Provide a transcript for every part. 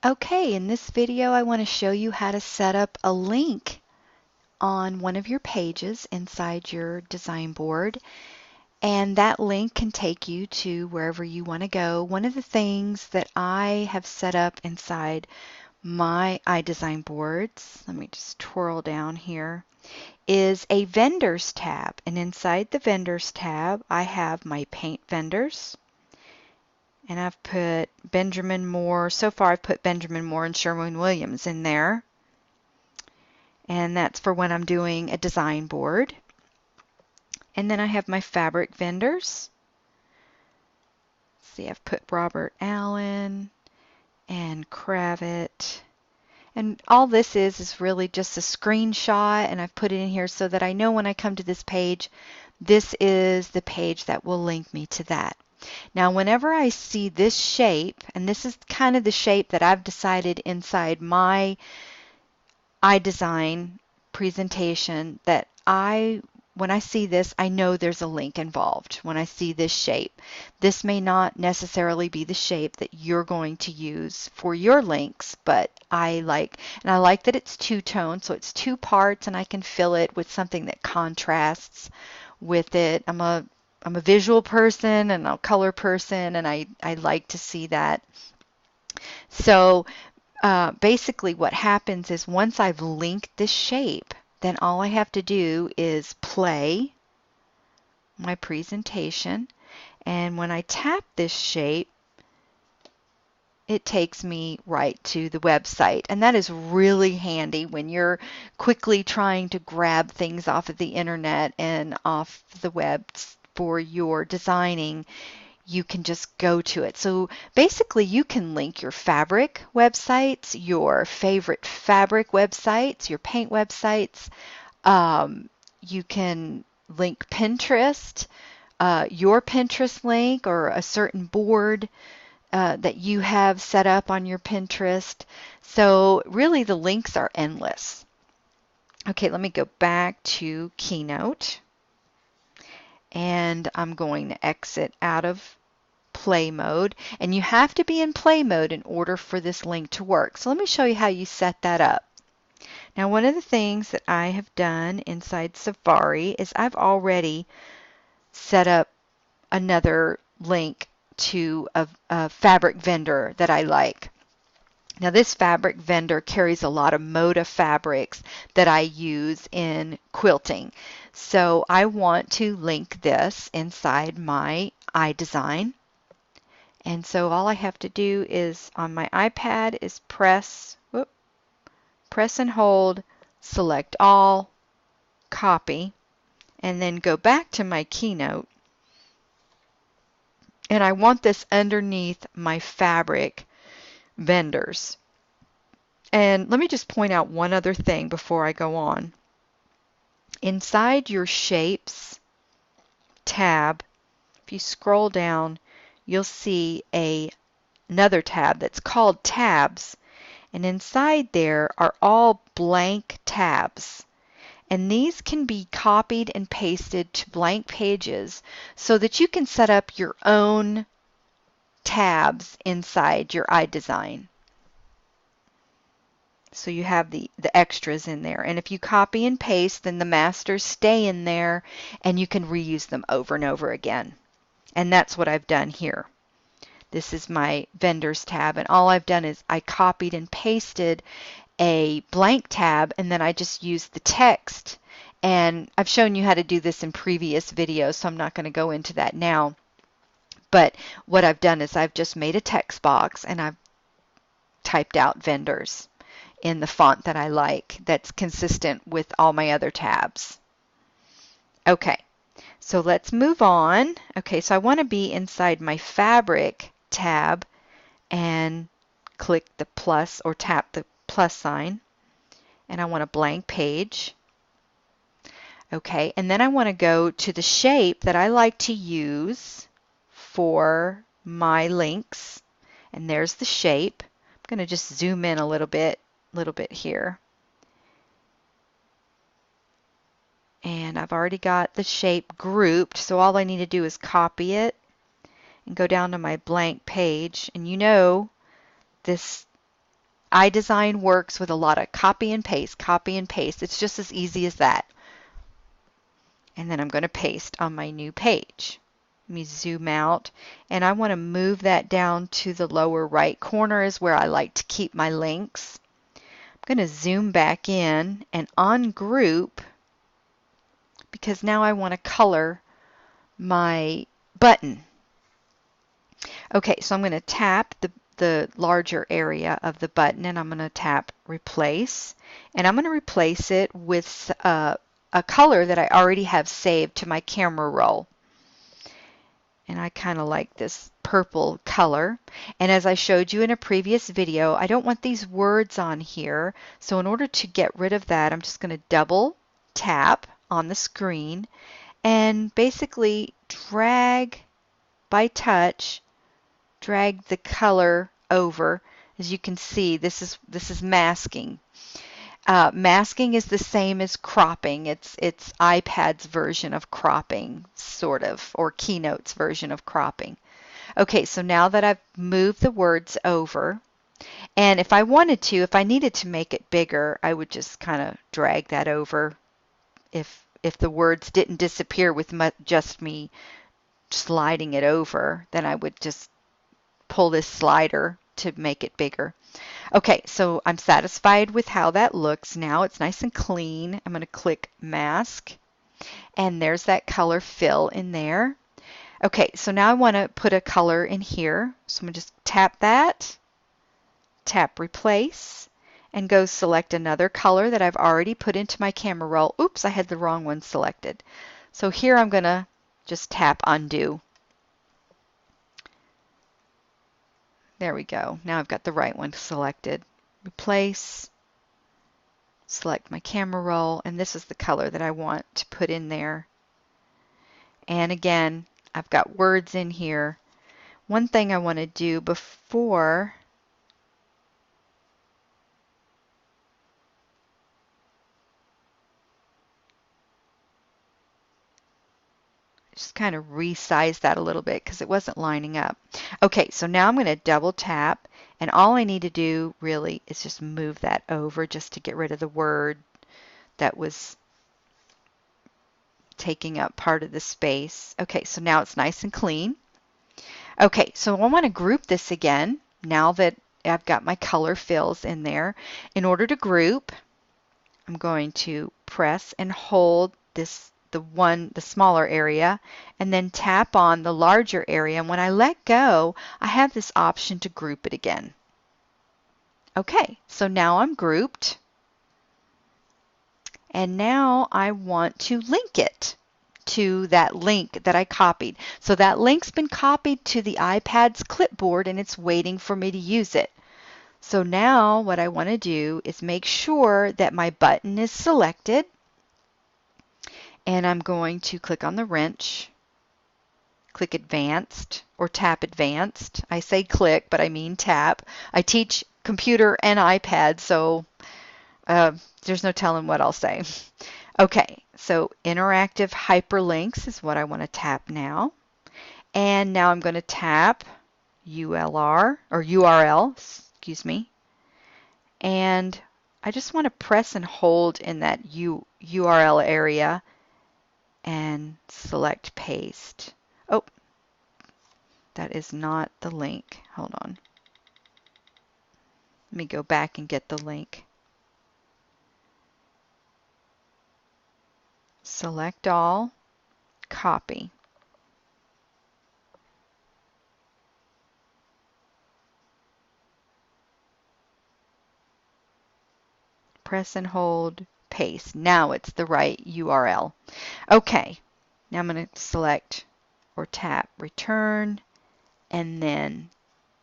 Okay, in this video I want to show you how to set up a link on one of your pages inside your design board, and that link can take you to wherever you want to go. One of the things that I have set up inside my iDesign boards, let me just twirl down here, is a vendors tab, and inside the vendors tab I have my paint vendors. And I've put Benjamin Moore, so far I've put Benjamin Moore and Sherwin-Williams in there. And that's for when I'm doing a design board. And then I have my fabric vendors. See, I've put Robert Allen and Cravat. And all this is really just a screenshot, and I've put it in here so that I know when I come to this page, this is the page that will link me to that. Now, whenever I see this shape, and this is kind of the shape that I've decided inside my iDesign presentation, that when I see this, I know there's a link involved when I see this shape. This may not necessarily be the shape that you're going to use for your links, but I like that it's two-tone, so it's two parts, and I can fill it with something that contrasts with it. I'm a visual person and a color person, and I like to see that. So basically what happens is once I've linked this shape, then all I have to do is play my presentation, and when I tap this shape, it takes me right to the website. And that is really handy when you're quickly trying to grab things off of the internet and off the web for your designing. You can just go to it. So basically you can link your fabric websites, your favorite fabric websites, your paint websites. You can link Pinterest, your Pinterest link, or a certain board that you have set up on your Pinterest. So really the links are endless. Okay, let me go back to Keynote, and I'm going to exit out of play mode, and you have to be in play mode in order for this link to work. So let me show you how you set that up. Now, one of the things that I have done inside Safari is I've already set up another link to a fabric vendor that I like. Now, this fabric vendor carries a lot of Moda fabrics that I use in quilting. So I want to link this inside my iDesign. And so all I have to do is on my iPad is press and hold, select all, copy, and then go back to my Keynote. And I want this underneath my fabric vendors. And let me just point out one other thing before I go on. Inside your Shapes tab, if you scroll down, you'll see another tab that's called Tabs. And inside there are all blank tabs. And these can be copied and pasted to blank pages so that you can set up your own tabs inside your iDesign. So you have the extras in there. And if you copy and paste, then the masters stay in there and you can reuse them over and over again. And that's what I've done here. This is my vendors tab, and all I've done is I copied and pasted a blank tab, and then I just used the text. And I've shown you how to do this in previous videos, so I'm not going to go into that now. But what I've done is I've just made a text box, and I've typed out vendors in the font that I like that's consistent with all my other tabs. Okay, so let's move on. Okay, so I want to be inside my fabric tab and click the plus or tap the plus sign, and I want a blank page. Okay, and then I want to go to the shape that I like to use for my links, and there's the shape. I'm going to just zoom in a little bit here. And I've already got the shape grouped, so all I need to do is copy it and go down to my blank page. And you know this iDesign works with a lot of copy and paste, copy and paste. It's just as easy as that. And then I'm going to paste on my new page. Let me zoom out, and I want to move that down to the lower right corner is where I like to keep my links. I'm going to zoom back in and ungroup because now I want to color my button. Okay, so I'm going to tap the larger area of the button, and I'm going to tap replace, and I'm going to replace it with a color that I already have saved to my camera roll. And I kind of like this purple color. And as I showed you in a previous video, I don't want these words on here. So in order to get rid of that, I'm just going to double tap on the screen and basically drag by touch, drag the color over. As you can see, this is masking. Masking is the same as cropping. It's iPad's version of cropping, sort of, or Keynote's version of cropping. Okay, so now that I've moved the words over, and if I wanted to, if I needed to make it bigger, I would just kind of drag that over. If the words didn't disappear with just me sliding it over, then I would just pull this slider to make it bigger. Okay, so I'm satisfied with how that looks now. It's nice and clean. I'm going to click Mask, and there's that color fill in there. Okay, so now I want to put a color in here. So I'm going to just tap that, tap Replace, and go select another color that I've already put into my camera roll. Oops, I had the wrong one selected. So here I'm going to just tap Undo. There we go. Now I've got the right one selected. Replace, select my camera roll, and this is the color that I want to put in there. And again, I've got words in here. One thing I want to do before just kind of resize that a little bit because it wasn't lining up. Okay, so now I'm going to double tap, and all I need to do really is just move that over just to get rid of the word that was taking up part of the space. Okay, so now it's nice and clean. Okay, so I want to group this again now that I've got my color fills in there. In order to group, I'm going to press and hold this the smaller area, and then tap on the larger area, and when I let go, I have this option to group it again. Okay, so now I'm grouped, and now I want to link it to that link that I copied. So that link's been copied to the iPad's clipboard, and it's waiting for me to use it. So now what I want to do is make sure that my button is selected, and I'm going to click on the wrench, click Advanced, or tap Advanced. I say click, but I mean tap. I teach computer and iPad, so there's no telling what I'll say. Okay, so interactive hyperlinks is what I want to tap now. And now I'm going to tap URL, excuse me. And I just want to press and hold in that URL area and select paste. Oh, that is not the link. Hold on. Let me go back and get the link. Select all, copy. Press and hold, paste. Now it's the right URL. Okay, now I'm going to select or tap return and then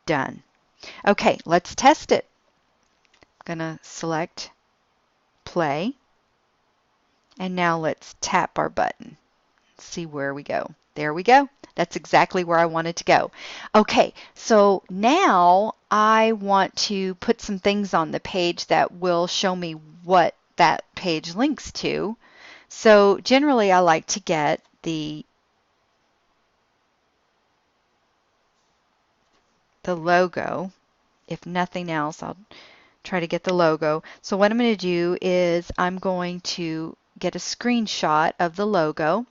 done. Okay, let's test it. I'm going to select play, and now let's tap our button. See where we go. There we go. That's exactly where I wanted to go. Okay, so now I want to put some things on the page that will show me what that page links to. So generally I like to get the logo. If nothing else, I'll try to get the logo. So what I'm going to do is I'm going to get a screenshot of the logo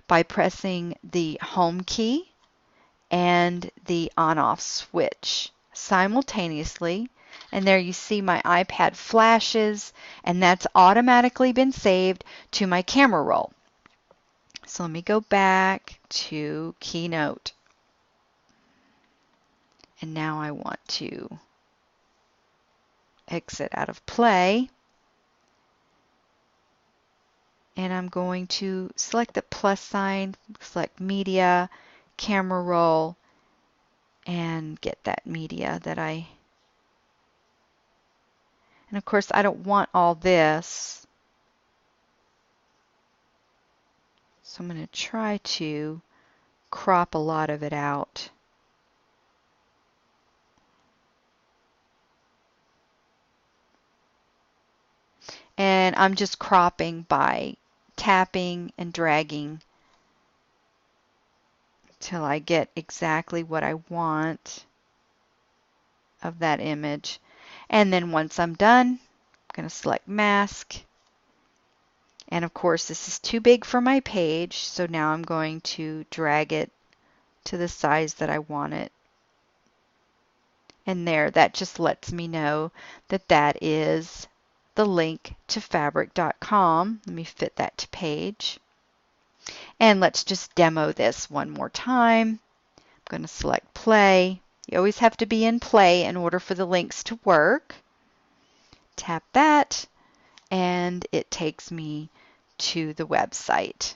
by pressing the home key and the on-off switch simultaneously. And there you see my iPad flashes, and that's automatically been saved to my camera roll. So let me go back to Keynote. And now I want to exit out of Play. And I'm going to select the plus sign, select Media, Camera Roll, and get that media that I... And of course, I don't want all this. So I'm going to try to crop a lot of it out. And I'm just cropping by tapping and dragging till I get exactly what I want of that image. And then once I'm done, I'm going to select mask. And of course, this is too big for my page, so now I'm going to drag it to the size that I want it. And there, that just lets me know that that is the link to fabric.com. Let me fit that to page. And let's just demo this one more time. I'm going to select play. You always have to be in play in order for the links to work. Tap that, and it takes me to the website.